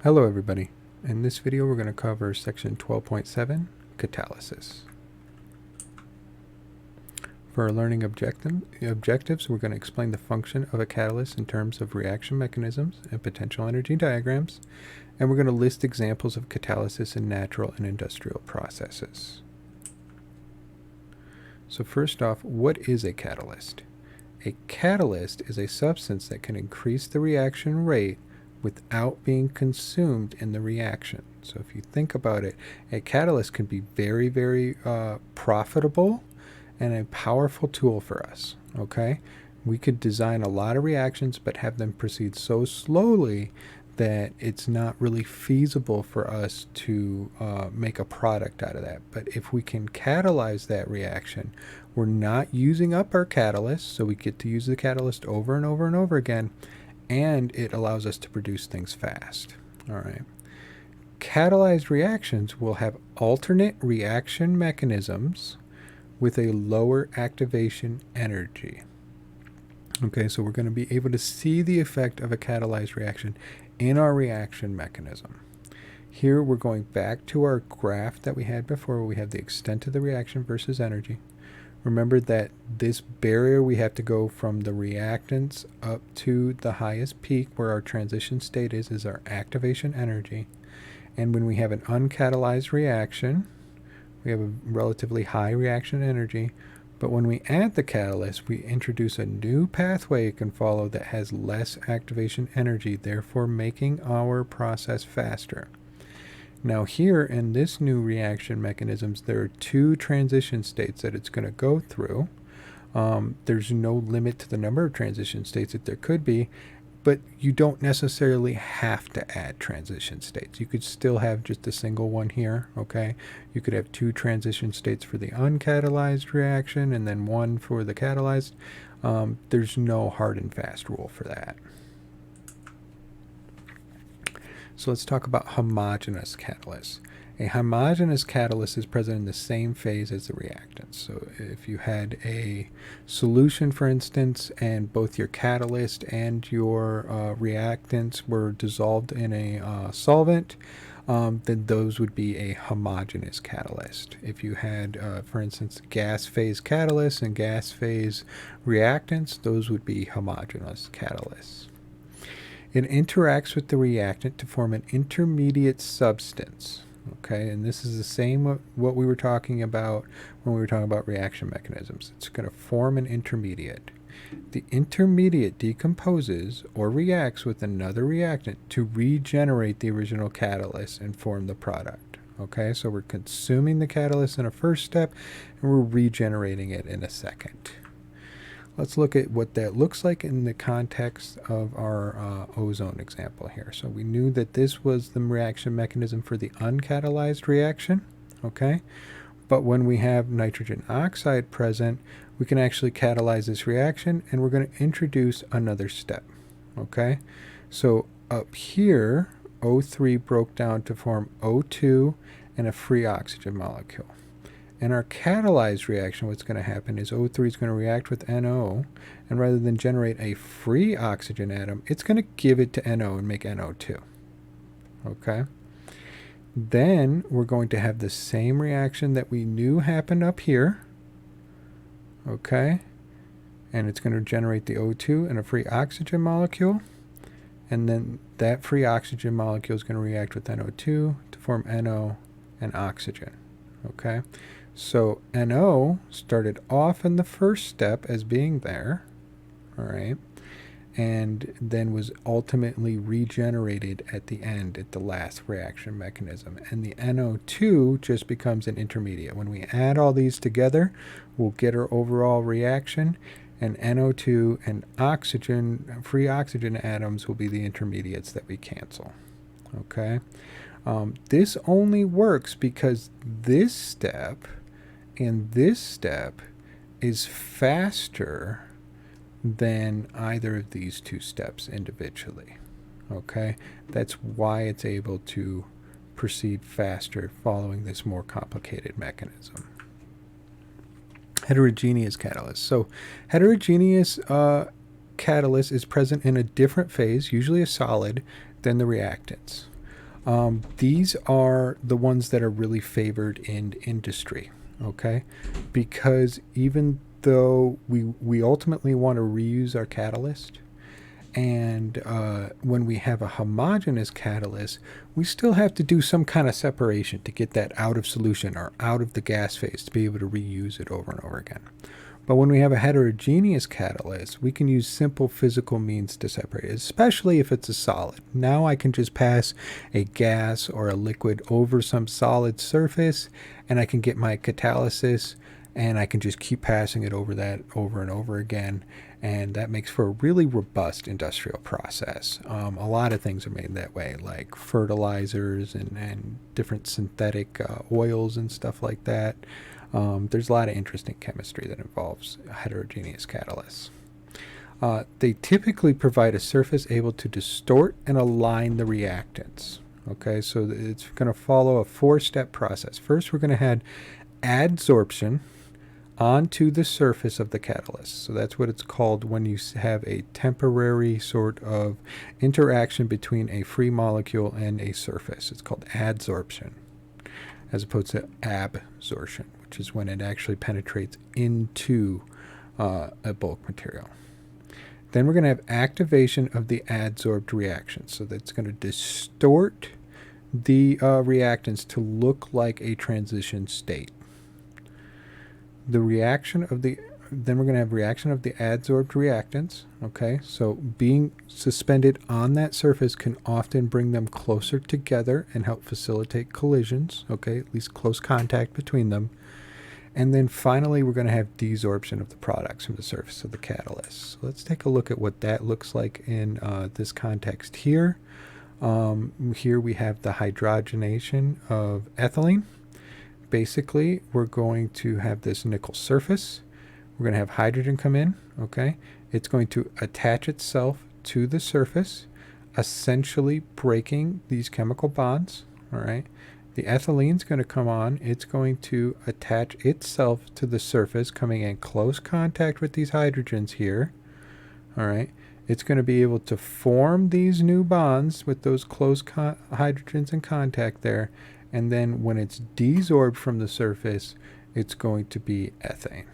Hello everybody. In this video we're going to cover section 12.7, Catalysis. For our learning objectives, we're going to explain the function of a catalyst in terms of reaction mechanisms and potential energy diagrams, and we're going to list examples of catalysis in natural and industrial processes. So first off, what is a catalyst? A catalyst is a substance that can increase the reaction rate without being consumed in the reaction. So if you think about it, a catalyst can be very, very profitable and a powerful tool for us, okay? We could design a lot of reactions but have them proceed so slowly that it's not really feasible for us to make a product out of that. But if we can catalyze that reaction, we're not using up our catalyst, so we get to use the catalyst over and over and over again, and it allows us to produce things fast. All right. Catalyzed reactions will have alternate reaction mechanisms with a lower activation energy. Okay, so we're going to be able to see the effect of a catalyzed reaction in our reaction mechanism. Here we're going back to our graph that we had before, where we have the extent of the reaction versus energy. Remember that this barrier, we have to go from the reactants up to the highest peak where our transition state is our activation energy. And when we have an uncatalyzed reaction, we have a relatively high reaction energy. But when we add the catalyst, we introduce a new pathway it can follow that has less activation energy, therefore making our process faster. Now here in this new reaction mechanisms, there are two transition states that it's going to go through. There's no limit to the number of transition states that there could be, but you don't necessarily have to add transition states. You could still have just a single one here, okay? You could have two transition states for the uncatalyzed reaction and then one for the catalyzed. There's no hard and fast rule for that. So let's talk about homogeneous catalysts. A homogeneous catalyst is present in the same phase as the reactants. So if you had a solution, for instance, and both your catalyst and your reactants were dissolved in a solvent, then those would be a homogeneous catalyst. If you had, for instance, gas phase catalysts and gas phase reactants, those would be homogeneous catalysts. It interacts with the reactant to form an intermediate substance. Okay, and this is the same what we were talking about when we were talking about reaction mechanisms. It's going to form an intermediate. The intermediate decomposes or reacts with another reactant to regenerate the original catalyst and form the product. Okay, so we're consuming the catalyst in a first step and we're regenerating it in a second. Let's look at what that looks like in the context of our ozone example here. So we knew that this was the reaction mechanism for the uncatalyzed reaction, okay? But when we have nitrogen oxide present, we can actually catalyze this reaction, and we're going to introduce another step, okay? So up here, O3 broke down to form O2 and a free oxygen molecule. In our catalyzed reaction, what's going to happen is O3 is going to react with NO, and rather than generate a free oxygen atom, it's going to give it to NO and make NO2. Okay? Then we're going to have the same reaction that we knew happened up here. Okay? And it's going to generate the O2 and a free oxygen molecule. And then that free oxygen molecule is going to react with NO2 to form NO and oxygen. Okay? So NO started off in the first step as being there, all right, and then was ultimately regenerated at the end, at the last reaction mechanism. And the NO2 just becomes an intermediate. When we add all these together, we'll get our overall reaction, and NO2 and oxygen, free oxygen atoms, will be the intermediates that we cancel, okay? This only works because this step and this step is faster than either of these two steps individually. Okay, that's why it's able to proceed faster following this more complicated mechanism. Heterogeneous catalyst. So heterogeneous catalyst is present in a different phase, usually a solid, than the reactants. These are the ones that are really favored in industry, okay? Because even though we ultimately want to reuse our catalyst, and when we have a homogeneous catalyst, we still have to do some kind of separation to get that out of solution or out of the gas phase to be able to reuse it over and over again. But when we have a heterogeneous catalyst, we can use simple physical means to separate it, especially if it's a solid. Now I can just pass a gas or a liquid over some solid surface, and I can get my catalysis, and I can just keep passing it over that over and over again. And that makes for a really robust industrial process. A lot of things are made that way, like fertilizers and different synthetic oils and stuff like that. There's a lot of interesting chemistry that involves heterogeneous catalysts. They typically provide a surface able to distort and align the reactants. Okay, so it's going to follow a four-step process. First, we're going to add adsorption onto the surface of the catalyst. So that's what it's called when you have a temporary sort of interaction between a free molecule and a surface. It's called adsorption, as opposed to absorption, which is when it actually penetrates into a bulk material. Then we're going to have activation of the adsorbed reaction. So that's going to distort the reactants to look like a transition state. Then we're going to have reaction of the adsorbed reactants. Okay, so being suspended on that surface can often bring them closer together and help facilitate collisions. Okay, at least close contact between them. And then finally, we're going to have desorption of the products from the surface of the catalyst. So let's take a look at what that looks like in this context here. Here we have the hydrogenation of ethylene. Basically, we're going to have this nickel surface. We're going to have hydrogen come in, okay? It's going to attach itself to the surface, essentially breaking these chemical bonds, all right? The ethylene's going to come on. It's going to attach itself to the surface, coming in close contact with these hydrogens here, all right? It's going to be able to form these new bonds with those close hydrogens in contact there. And then when it's desorbed from the surface, it's going to be ethane.